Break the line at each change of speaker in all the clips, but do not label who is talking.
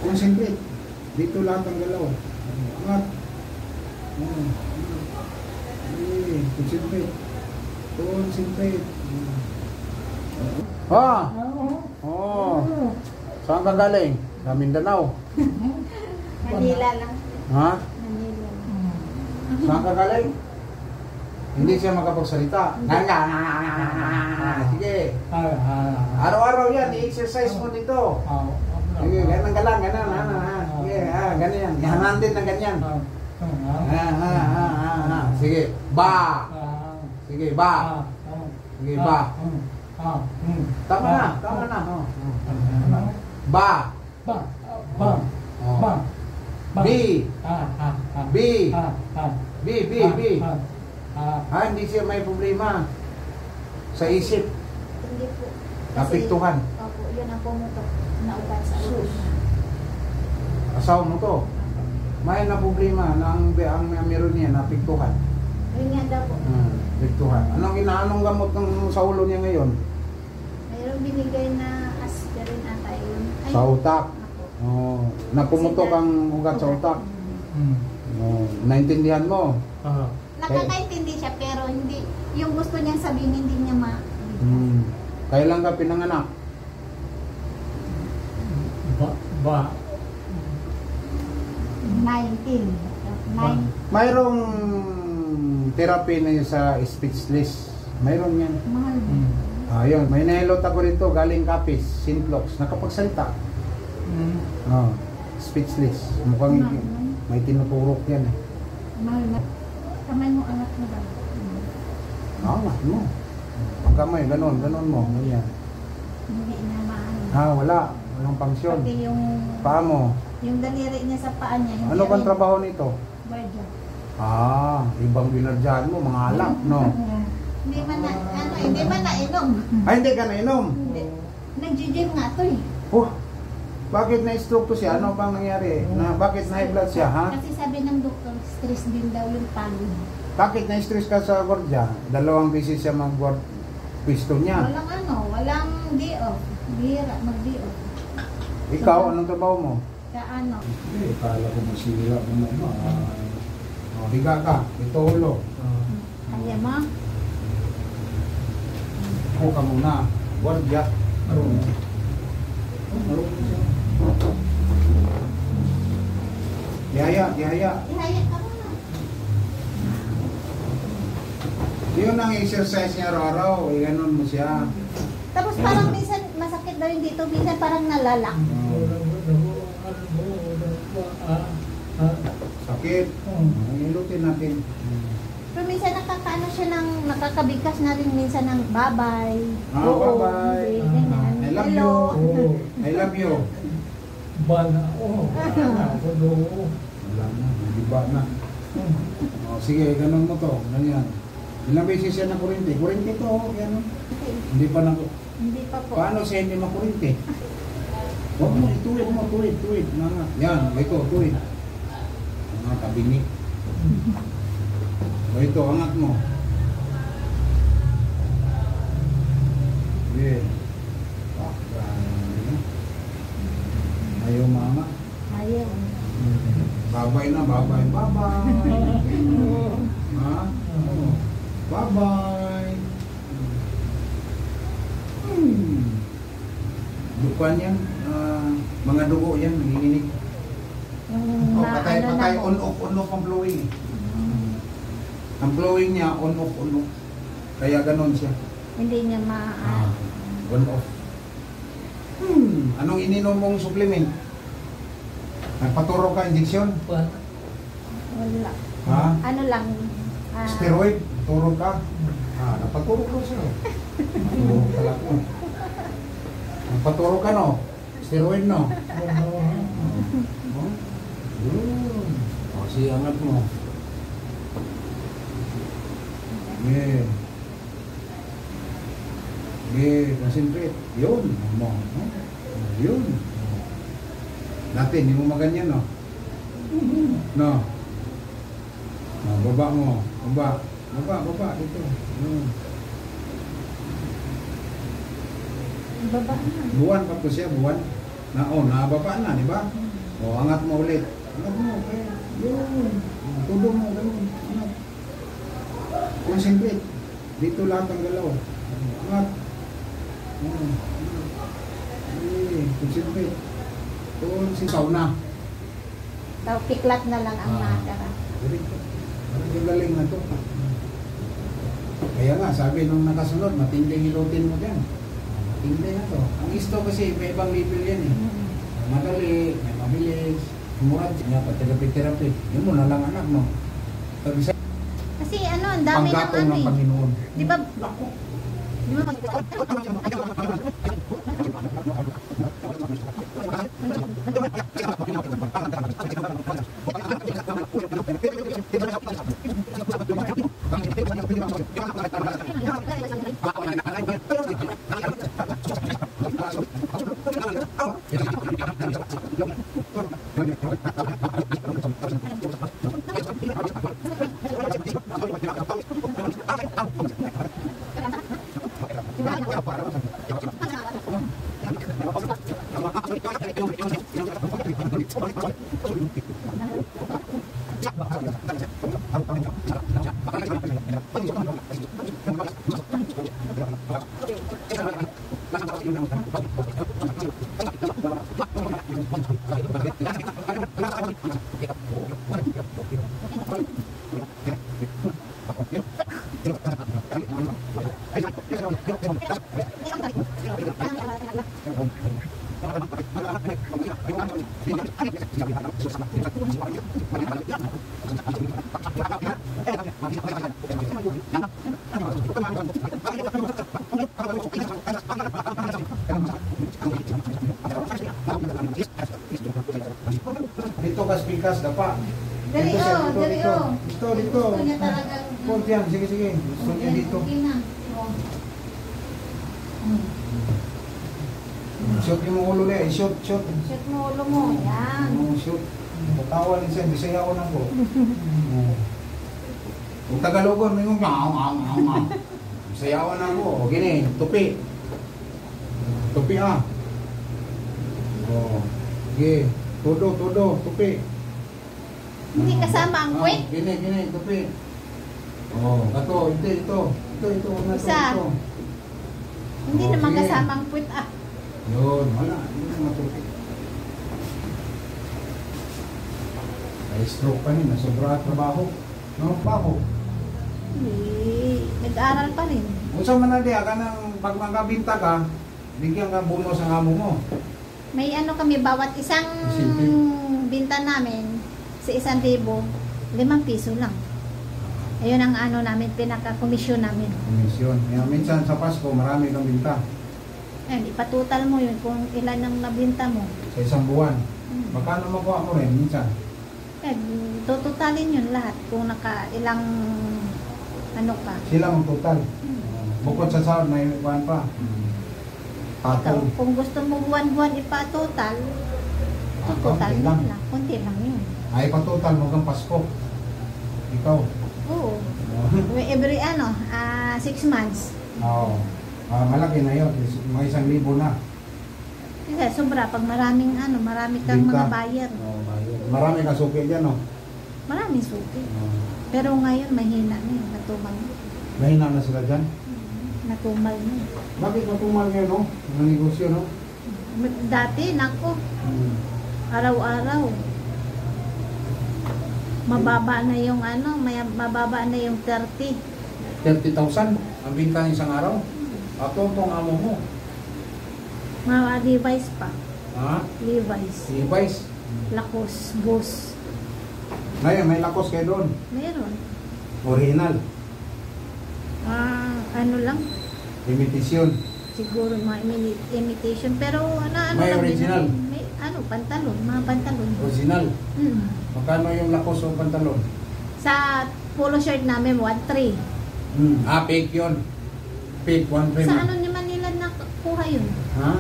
Concentrate. Dito lahat ang galaw. Angat. Concentrate. Concentrate. Ah! Oh. Saan ka galing? Sa Mindanao.
Manila lang.
Ha?
Manila.
Saan ka galing? Hindi siya makapagsalita. Sige. Araw-araw yan, i-exercise mo dito. Sige, ganyan ka lang, ganyan. Sige, ganyan. Yahanan din ng ganyan. Sige, ba. Sige, ba. Sige, ba. Tama na, tama na. Ba. B. B. B. Hindi siya may problema sa isip.
Hindi po.
Napiktuhan.
Opo, yun ang pumutok. Naugat sa ulo.
Asawa mo to. May na problema na ang meron niya, napiktuhan.
Yun nga daw po.
Piktuhan. Anong gamot ng sa ulo niya ngayon?
Mayroong binigay na aspirin ata yun. Ay,
Sa utak.
ako.
Oh, napumutok ang ugat sa utak. Oh, naintindihan mo?
Nakakaintindi siya pero hindi, yung gusto niyang sabihin hindi niya
Kailan ka pinanganak?
Ba.
19.
Mayroong therapy na sa speechless. Mayroon yan.
Mahal.
Ayun, may nahilot ako rito galing Capiz, Sinflox. Nakapagsalita. Speechless. Mukhang may tinuturok yan eh.
Mahal na. Kamay mo anak mo ba?
Angat mo. Ang kamay, ganon mo. Ganyan.
Hindi na maano.
Wala. Walang pangsyon.
Pati yung
Paa mo.
yung daliri niya sa paa niya. Hindi
Ano bang trabaho nito?
Barja.
Ibang binardyahan mo, mga alak, no?
Hindi man na, hindi man na inom.
Hindi ka nainom.
Hindi. Nag-gym nga to eh.
Bakit na-stroke to siya? Ano bang nangyari? Bakit na-high blood siya, ha?
Kasi sabi ng doktor, stress din daw yung pagod.
Bakit na-stress ka sa gordya? 2 beses siya mag-guard pisto niya.
Walang day off. Bihira, mag-day off.
Ikaw, anong trabaho mo?
Kaano?
Kala ko masira mo naman. Higa ka, ito ulo.
Kaya mo?
Ako ka muna. Gordya. Yaya.
Ihaya ka muna.
Yun ang exercise niya araw-araw. Ganun mo siya.
Tapos parang minsan masakit daw yung dito, minsan parang nalalak.
Sakit. Ilutin natin.
Pero minsan nakakaano siya ng, nakakabigkas na rin minsan ng babay.
Bye-bye.
Ganyan.
I love
Hello.
you. I love you.
Wala na.
Diba na. Sige, ganun mo to. Ganyan. Ilang beses siya na kurente? Kurente to, yan. Hindi pa na.
Hindi pa po.
Paano siya hindi makurente? Huwag mo, tuwid. Yan, ito, tuwid. Tabingi. Ito, angat mo. Yeah. Ayaw mama.
Ayaw.
Babay na, babay. Ha? Bye-bye. Dukuan yan. Mga dugo yan, nanginginig. Patay. On-off ang blowing. Ang blowing niya, on-off. Kaya ganon siya.
Hindi niya
On-off. Anong ininom mong supplement? Nagpaturo ka injection?
Wala.
Ha?
Ano lang.
Steroid? Turo ka? Napaturo ko siya. Naturo ka lang ko. Nagpaturo ka, no? Steroid, no? Sige, angat mo. Concentrate. Yun. Yun. Dati, hindi mo maganyan, no? No. Baba mo. Baba. Ito.
Baba na.
Buwan pa po siya, buwan. Nababa na, di ba? O, angat mo ulit. Angat mo. Okay. Yun. Tudo mo. Ganun. Angat. Concentrate. Dito lahat ang galaw. Angat. Concentrate. Concentrate. Na.
Daw, piklat na lang ang natara.
Ang galing na to. Kaya nga, sabi nung nakasunod, matinding hilutin mo dyan. Matindi na to. Ang isto kasi, may ibang level yan eh. Madali, may mabilis, murad. Nga pa, therapy. Yun mo na lang anak, no?
Kasi ano, ang dami ng
Panggatong
ano
ng
eh.
Panginoon.
Di ba? Di ba?
Dito kas dapa.
Dali,
Dito siya,
oh,
dito,
dali,
dito.
oh.
Dito, dito.
Gusto niya talagang...
Punta yan, sige. Gusto niya dito.
Okay na. Oh.
Shoot yung ulo niya, shoot.
Shoot mo ulo mo. Yan.
Shoot. Patawa din siya, bisaya ko na po. Kung Tagalogon, may mga sayawan na ako. O gini, tupi. Tupi ah. O. Sige. Todo, tupi.
Hindi kasama ang kwek.
Gini, tupi. O, ito. Ito.
Isa. Hindi
Oh,
naman
sige.
kasama ang puwit ah.
Yun, wala. Yun ang matupi. Ay, stroke pa rin. Nasobra at trabaho. No, baho.
Hindi. Nag-aaral pa rin.
Unsa man na di, aga nang pag magkabinta ka, bigyan ka bonus ang amo mo.
May ano kami, bawat isang
Silbi.
binta namin sa 1,000, 5 piso lang. Ayun ang ano namin, pinaka-komisyon namin.
Komisyon. Kaya minsan sa Pasko, marami kang binta.
Ayun, ipatotal mo yun kung ilan ang nabinta mo.
Sa isang buwan.
Hmm.
Magkano makuha mo rin minsan?
Eh, tututalin yun lahat kung ilang ano ka.
Sila ang total. Bukod sa sahod, may buwan pa.
Ikaw,
Patong.
kung gusto mo buwan-buwan ipatotal, tututal
konti
mo
lang.
lang. Kunti lang yun.
Ay, patotal mo kang Pasko. Ikaw.
Oo. Every 6 months.
Oo. Malaki na yun. Mga 1,000 na.
Kasi sobra, pag marami kang
Binta.
mga buyer.
Marami kang suki dyan, no?
Maraming suki. Pero ngayon, mahina na yun. Natumal na.
Mahina na sila dyan.
Natumal na yun.
Bakit matumal ngayon, no? Mga negosyo, no?
Dati, nako, araw-araw. Mababa na yung mababa na yung 30.
30,000 ang binta ng isang araw. At itong amo mo.
Mga Levi's pa.
Ha?
Levi's.
Levi's.
Lacoste. Boss.
Ngayon, may lakos kayo doon.
Meron.
Original.
Ano lang.
Imitation.
Siguro mga imitation. Pero ano
May
lang din,
original.
May pantalon. Mga pantalon.
Original.
Hmm.
Magkano yung lakos o pantalon?
Sa polo shirt namin, 1.3.
Fake yun. Fake, 1
Sa ano naman nila nakuha yun?
Ha?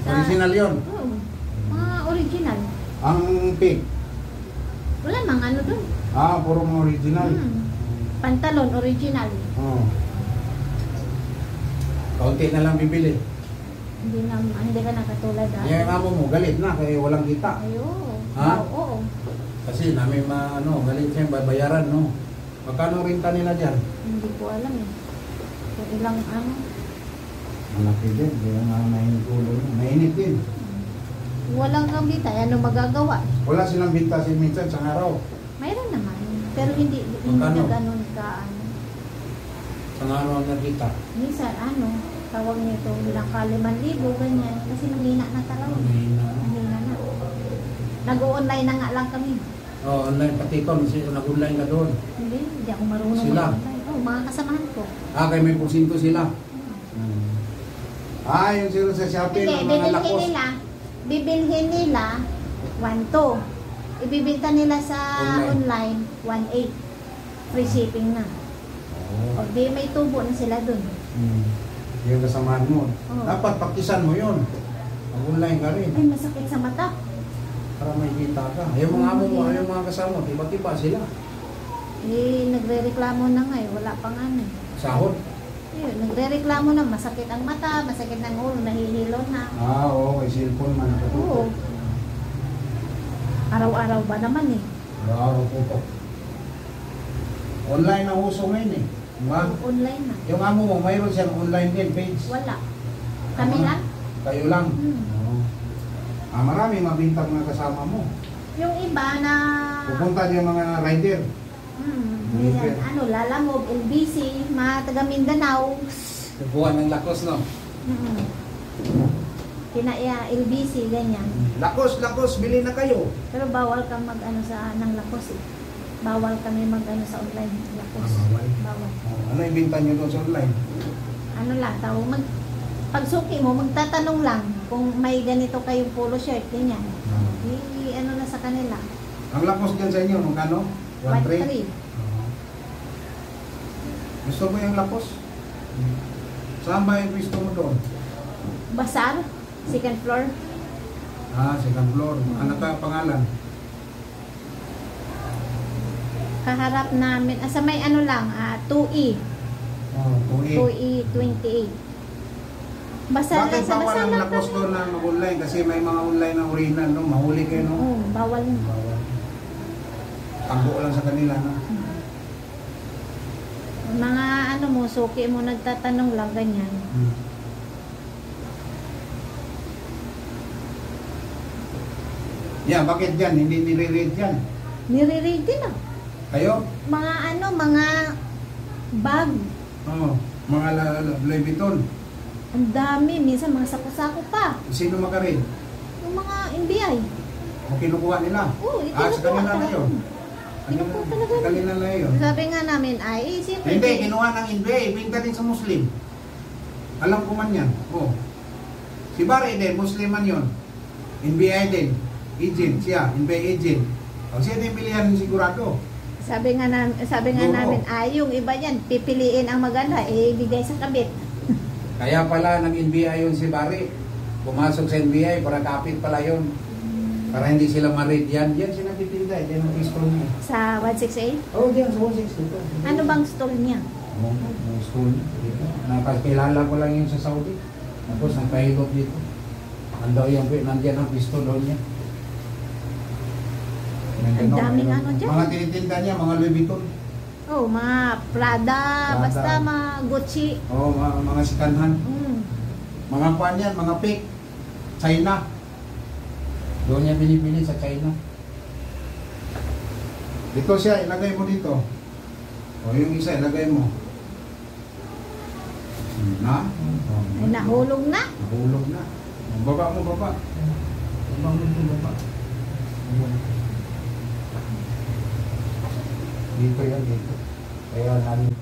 Sa-
Original yun.
Oo. Mga original.
Ang fake.
Wala mang ano dun.
Puro mga original.
Pantalon, original.
Oh. Kaunti na lang bibili.
Hindi ka nakatulad
Yung amo mo, galit na kaya walang kita.
Ayun.
Ha?
Oo.
Kasi namin galit siya, babayaran, no? Magkano renta nila dyan?
Hindi ko alam eh. Kung ilang ano.
Malaki din, kaya nga mainit ulo niya. Mainit din.
Walang kabita. Ano magagawa?
Wala silang bintasin minsan sa araw.
Mayroon naman. Pero hindi
Magkano?
na ganun ka ano.
Sa araw ang nakita.
Minsan ano, tawag nito bilang ka 5,000 ganyan. Kasi mahina na talaga.
Mahina.
Mahina na. Nag-online na nga lang kami.
Oh, online pati ko, nag-online ka doon.
Hindi ako marunong
Sila?
mag-online. Oh, mga kasamahan ko.
Kaya may porsinto sila. Yung sila sa Shopee
Hindi,
ng mga lakos.
bibilhin nila 1,200. Ibibenta nila sa online 1,800. Free shipping na. O di may tubo na sila dun.
Yung kasamahan mo.
Oo.
Dapat paktisan mo yun. Mag-online ka rin.
Ay, masakit sa mata.
Para may kita ka. Yung mga amo mo, yung mga kasama mo, tiba-tiba sila.
Eh, nagre-reklamo na nga eh. Wala pang ano eh.
Sahod.
Ayun, nagre-reklamo na masakit ang mata, masakit ang ulo, nahihilo na.
Oo, may cellphone man.
Oo. Araw-araw ba naman eh.
Araw po po. Online ang uso ngayon eh. Diba?
Online na.
Yung amo mo, mayroon siyang online din page.
Wala. Kami
Ano?
lang.
Kayo lang.
Hmm.
Oo. Marami mabintang mga kasama mo.
Yung iba na
Pupunta yung mga rider.
minsan, ano, Lalamog, LBC, mga taga Mindanao.
Buwan ng lakos, no?
Mm. Kinaya, LBC, ganyan.
Lakos, bili na kayo.
Pero bawal kang mag-ano sa ng lakos eh. Bawal kami mag-ano sa online lakos.
Bawal?
Bawal.
Ano ibinta nyo doon sa online?
Ano lang, pagsuki mo, magtatanong lang kung may ganito kayong polo shirt, ganyan. Ano na sa kanila.
Ang lakos dyan sa inyo, magkano? 1.3?
1,300.
Gusto mo yung lakos? Saan ba yung gusto mo doon?
Basar, second floor.
Second floor. Ano ka pangalan?
Kaharap namin, sa may ano lang, 2E.
2E.
2E 28. Basar
Bakit
lang sa
bawal
basar
ang
lang
lakos
kami.
doon na mag-online? Kasi may mga online na original, no? Mahuli kayo, no?
Oo, bawal.
Bawal. Tanggo lang sa kanila, no?
Mga ano mo, suki mo, nagtatanong lang, ganyan.
Yeah, bakit dyan? Hindi nire-read yan.
Nire-read din ah.
Kayo?
Mga ano, mga bag.
Mga Louis Vuitton.
Ang dami, minsan mga sako-sako pa.
Sino makaread?
Yung mga NBI.
O kinukuha nila?
Oo,
Sa kanila na yun.
Kinukuha talaga.
Sa kanila na yun.
Sabi nga namin, ay, siyempre.
Hindi, kinuha ng NBA. Ibinta din sa Muslim. Alam ko man yan. Si Barry din, Muslim man yun. NBA din. Agent siya. NBA agent. Siya din pilihan ng sigurado.
Sabi nga namin, ay, yung iba yan, pipiliin ang maganda, ibigay sa kabit.
Kaya pala nag-NBA yun si Barry. Pumasok sa NBA para kapit pala yun. Para hindi sila ma-read yan. Diyan siya nagtitinda. Diyan ang pistol niya.
Sa 168?
Diyan sa 160.
Ano bang stall niya?
Yung school. Nakakilala ko lang yun sa Saudi. Tapos nagpahilot dito. Nandiyan ang pistol doon niya.
Ang daming ano dyan.
Mga tinitinda niya, mga Louis Vuitton.
Mga Prada, basta mga Gucci.
Mga sikanhan. Mga kuan yan, mga fake. China. Doon niya binibili sa China. Dito siya, ilagay mo dito. Yung isa, ilagay mo.
Ay, nahulog na.
Nahulog na. Baba mo, baba. Baba mo, baba. Dito yan, dito. Kaya namin.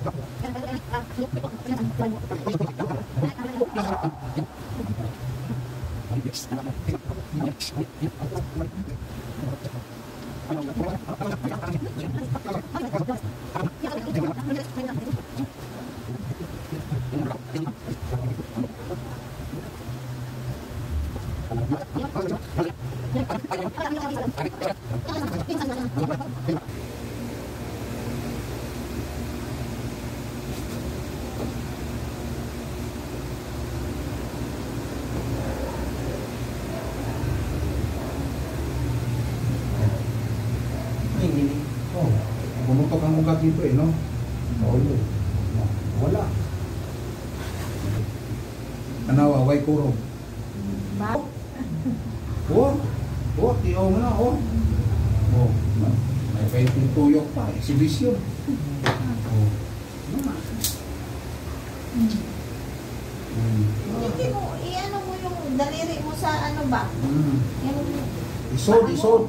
Pumutok ang ugat dito eh, no? Paulo. No, wala. Tanawa, way kurog.
Ba?
Oh, oh, tiyaw mo na, oh. Oh, may painting tuyok pa, exhibition. Oh.
Hindi mo, i-ano mo yung daliri mo sa ano ba?
Mm.
Yung
Isod, isod.